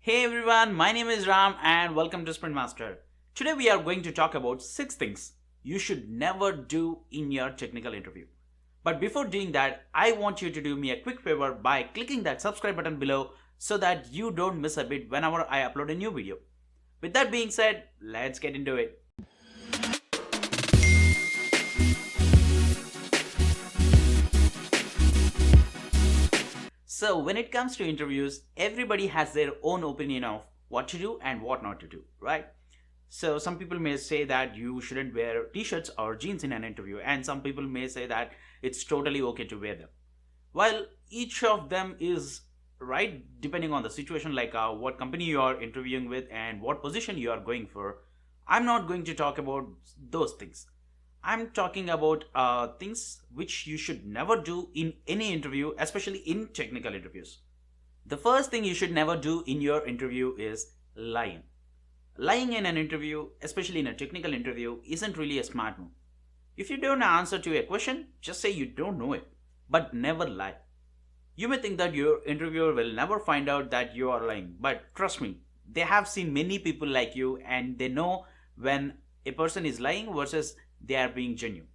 Hey everyone, my name is Ram and welcome to Sprint Master. Today we are going to talk about 6 things you should never do in your technical interview. But before doing that, I want you to do me a quick favor by clicking that subscribe button below so that you don't miss a bit whenever I upload a new video. With that being said, let's get into it. So when it comes to interviews, everybody has their own opinion of what to do and what not to do, right? So some people may say that you shouldn't wear t-shirts or jeans in an interview, and some people may say that it's totally okay to wear them. While each of them is right depending on the situation, like what company you are interviewing with and what position you are going for, I'm not going to talk about those things. I'm talking about things which you should never do in any interview, especially in technical interviews. The first thing you should never do in your interview is lying. Lying in an interview, especially in a technical interview, isn't really a smart move. If you don't answer to a question, just say you don't know it, but never lie. You may think that your interviewer will never find out that you are lying, but trust me, they have seen many people like you and they know when a person is lying versus they are being genuine.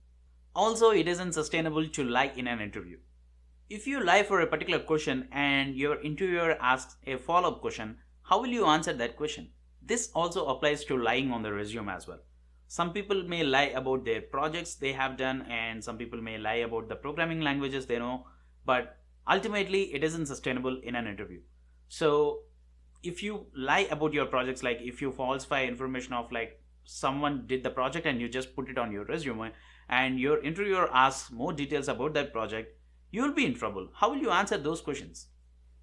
Also, it isn't sustainable to lie in an interview. If you lie for a particular question and your interviewer asks a follow up question, how will you answer that question? This also applies to lying on the resume as well. Some people may lie about their projects they have done, and some people may lie about the programming languages they know, but ultimately it isn't sustainable in an interview. So, if you lie about your projects, like if you falsify information of like someone did the project and you just put it on your resume, and your interviewer asks more details about that project, you will be in trouble. How will you answer those questions?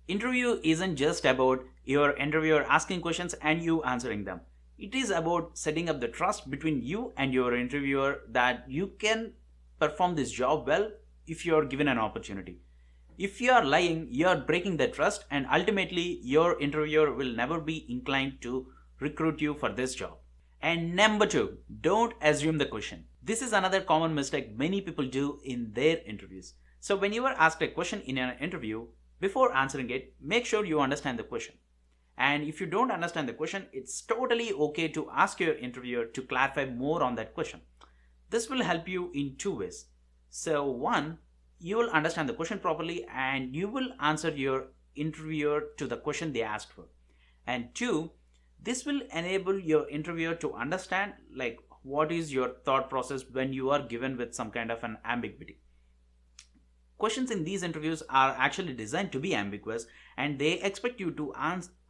Interview isn't just about your interviewer asking questions and you answering them. It is about setting up the trust between you and your interviewer that you can perform this job well if you are given an opportunity. If you are lying, you are breaking the trust, and ultimately your interviewer will never be inclined to recruit you for this job. And number two, don't assume the question. This is another common mistake many people do in their interviews. So when you are asked a question in an interview, before answering it, make sure you understand the question. And if you don't understand the question, it's totally okay to ask your interviewer to clarify more on that question. This will help you in two ways. So one, you will understand the question properly and you will answer your interviewer to the question they asked for. And two, this will enable your interviewer to understand like what is your thought process when you are given with some kind of an ambiguity. Questions in these interviews are actually designed to be ambiguous, and they expect you to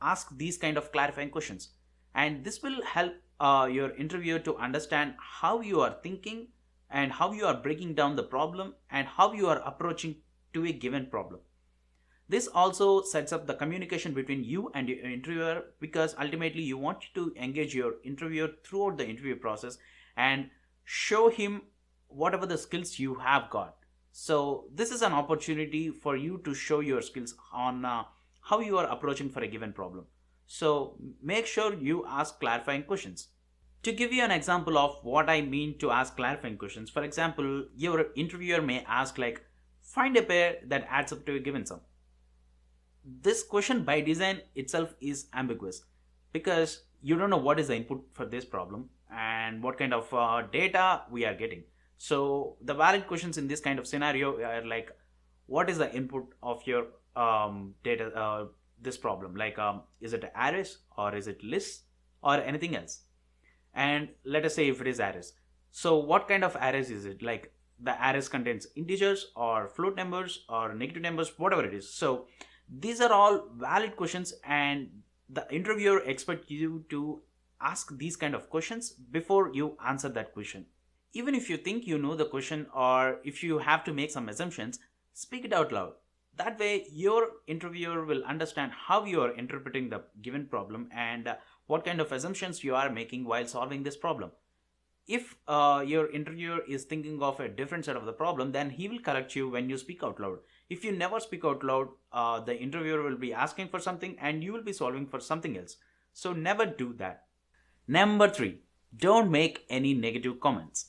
ask these kind of clarifying questions. And this will help your interviewer to understand how you are thinking and how you are breaking down the problem and how you are approaching to a given problem. This also sets up the communication between you and your interviewer, because ultimately you want to engage your interviewer throughout the interview process and show him whatever the skills you have got. So this is an opportunity for you to show your skills on how you are approaching for a given problem. So make sure you ask clarifying questions. To give you an example of what I mean to ask clarifying questions, for example, your interviewer may ask like, find a pair that adds up to a given sum. This question by design itself is ambiguous because you don't know what is the input for this problem and what kind of data we are getting. So the valid questions in this kind of scenario are like, what is the input of your data, this problem? Like, is it arrays or is it lists or anything else? And let us say if it is arrays. So what kind of arrays is it? Like the arrays contains integers or float numbers or negative numbers, whatever it is. So these are all valid questions, and the interviewer expects you to ask these kind of questions before you answer that question. Even if you think you know the question or if you have to make some assumptions, speak it out loud. That way, your interviewer will understand how you are interpreting the given problem and what kind of assumptions you are making while solving this problem. If your interviewer is thinking of a different side of the problem, then he will correct you when you speak out loud. If you never speak out loud, the interviewer will be asking for something and you will be solving for something else. So never do that. Number three, don't make any negative comments.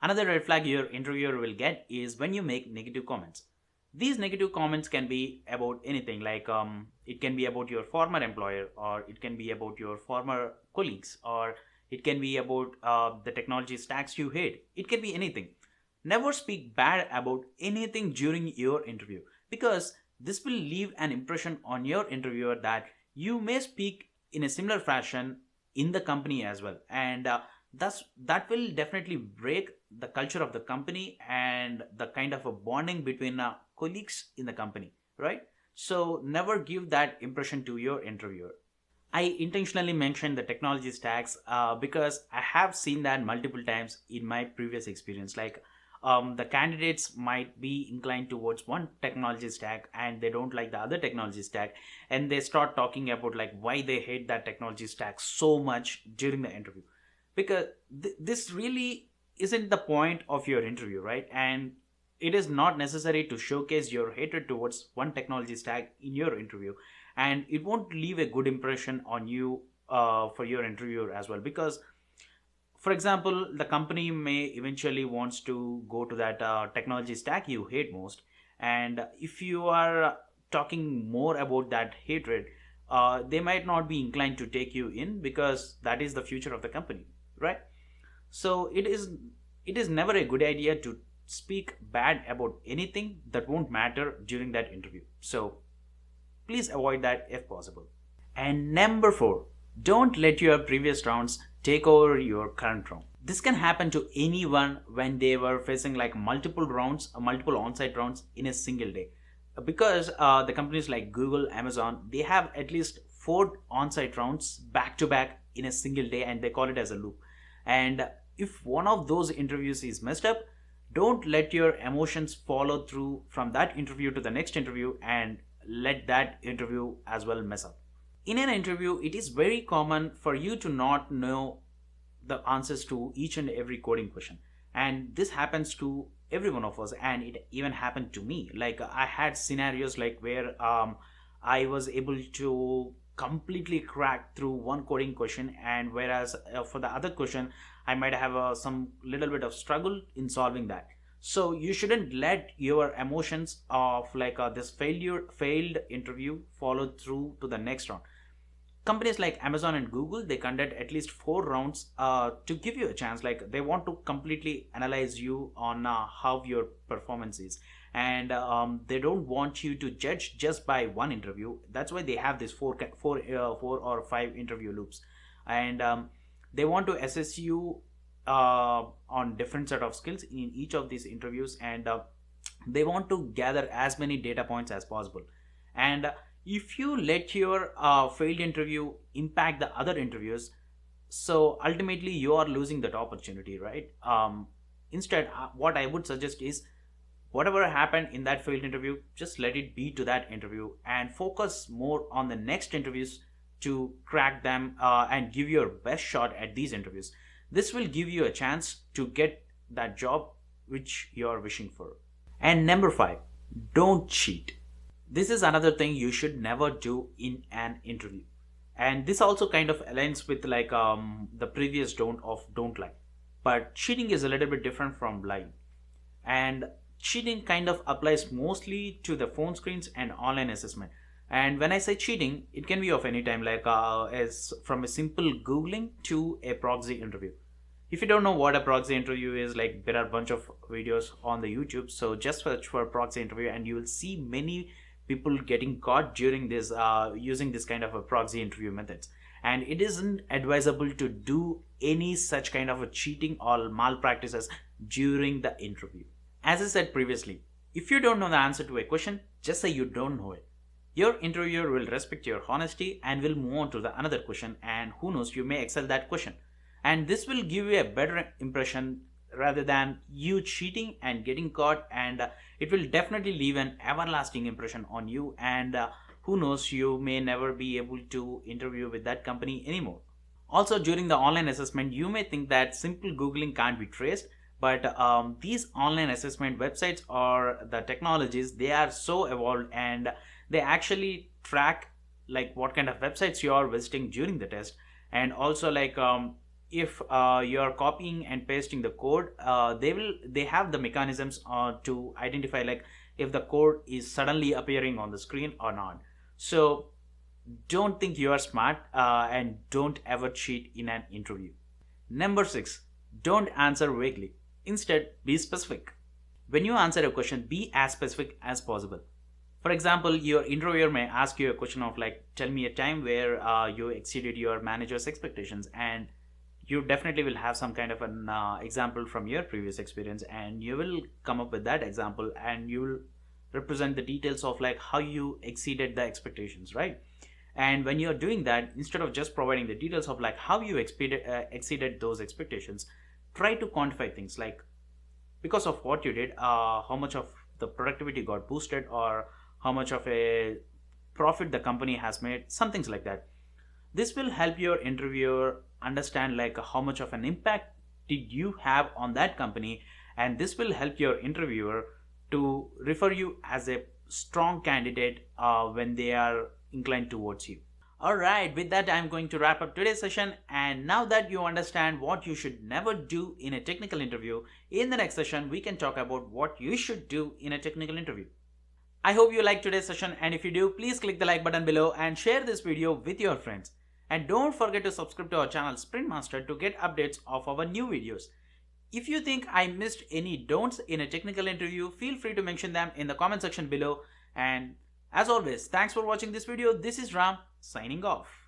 Another red flag your interviewer will get is when you make negative comments. These negative comments can be about anything, like it can be about your former employer, or it can be about your former colleagues, or it can be about the technology stacks you hate. It can be anything. Never speak bad about anything during your interview, because this will leave an impression on your interviewer that you may speak in a similar fashion in the company as well. And thus that will definitely break the culture of the company and the kind of a bonding between colleagues in the company, right? So never give that impression to your interviewer. I intentionally mentioned the technology stacks because I have seen that multiple times in my previous experience. Like, the candidates might be inclined towards one technology stack and they don't like the other technology stack, and they start talking about like why they hate that technology stack so much during the interview. Because this really isn't the point of your interview, right? And it is not necessary to showcase your hatred towards one technology stack in your interview, and it won't leave a good impression on you for your interviewer as well. Because for example, the company may eventually wants to go to that technology stack you hate most, and if you are talking more about that hatred, they might not be inclined to take you in, because that is the future of the company, right? So it is never a good idea to speak bad about anything that won't matter during that interview. So please avoid that if possible. And number 4, don't let your previous rounds take over your current round. This can happen to anyone when they were facing like multiple rounds, multiple on-site rounds in a single day. Because the companies like Google, Amazon, they have at least 4 on-site rounds back to back in a single day, and they call it as a loop. And if one of those interviews is messed up, don't let your emotions follow through from that interview to the next interview and let that interview as well mess up. In an interview, it is very common for you to not know the answers to each and every coding question. And this happens to every one of us, and it even happened to me. Like, I had scenarios like where I was able to completely crack through one coding question, and whereas for the other question I might have some little bit of struggle in solving that. So you shouldn't let your emotions of like this failed interview follow through to the next round. Companies like Amazon and Google, they conduct at least 4 rounds to give you a chance. Like, they want to completely analyze you on how your performance is, and they don't want you to judge just by one interview. That's why they have this 4 or 5 interview loops. And they want to assess you on different set of skills in each of these interviews, and they want to gather as many data points as possible. And if you let your failed interview impact the other interviews, so ultimately you are losing that opportunity, right? Instead, what I would suggest is, whatever happened in that failed interview, just let it be to that interview and focus more on the next interviews to crack them, and give your best shot at these interviews. This will give you a chance to get that job which you are wishing for. And number 5, don't cheat. This is another thing you should never do in an interview. And this also kind of aligns with like the previous don't lie. But cheating is a little bit different from lying. And cheating kind of applies mostly to the phone screens and online assessment. And when I say cheating, it can be of any time, like as from a simple googling to a proxy interview. If you don't know what a proxy interview is, like, there are a bunch of videos on the YouTube, so just search for proxy interview and you will see many people getting caught during this using this kind of a proxy interview methods. And it isn't advisable to do any such kind of a cheating or malpractices during the interview. As I said previously, if you don't know the answer to a question, just say you don't know it. Your interviewer will respect your honesty and will move on to the another question, and who knows, you may excel that question. And this will give you a better impression rather than you cheating and getting caught, and it will definitely leave an everlasting impression on you, and who knows, you may never be able to interview with that company anymore. Also, during the online assessment, you may think that simple googling can't be traced, but these online assessment websites or the technologies, they are so evolved, and they actually track like what kind of websites you are visiting during the test. And also, like, if you are copying and pasting the code, they have the mechanisms to identify like if the code is suddenly appearing on the screen or not. So don't think you are smart, and don't ever cheat in an interview. Number 6, don't answer vaguely. Instead, be specific. When you answer a question, be as specific as possible. For example, your interviewer may ask you a question of like, tell me a time where you exceeded your manager's expectations, and you definitely will have some kind of an example from your previous experience, and you will come up with that example, and you will represent the details of like how you exceeded the expectations, right? And when you're doing that, instead of just providing the details of like how you exceeded those expectations, try to quantify things like because of what you did, how much of the productivity got boosted, or how much of a profit the company has made, some things like that. This will help your interviewer understand like how much of an impact did you have on that company, and this will help your interviewer to refer you as a strong candidate when they are inclined towards you. Alright, with that, I'm going to wrap up today's session. And now that you understand what you should never do in a technical interview, in the next session, we can talk about what you should do in a technical interview. I hope you liked today's session, and if you do, please click the like button below and share this video with your friends. And don't forget to subscribe to our channel Sprint Master to get updates of our new videos. If you think I missed any don'ts in a technical interview, feel free to mention them in the comment section below. And as always, thanks for watching this video. This is Ram signing off.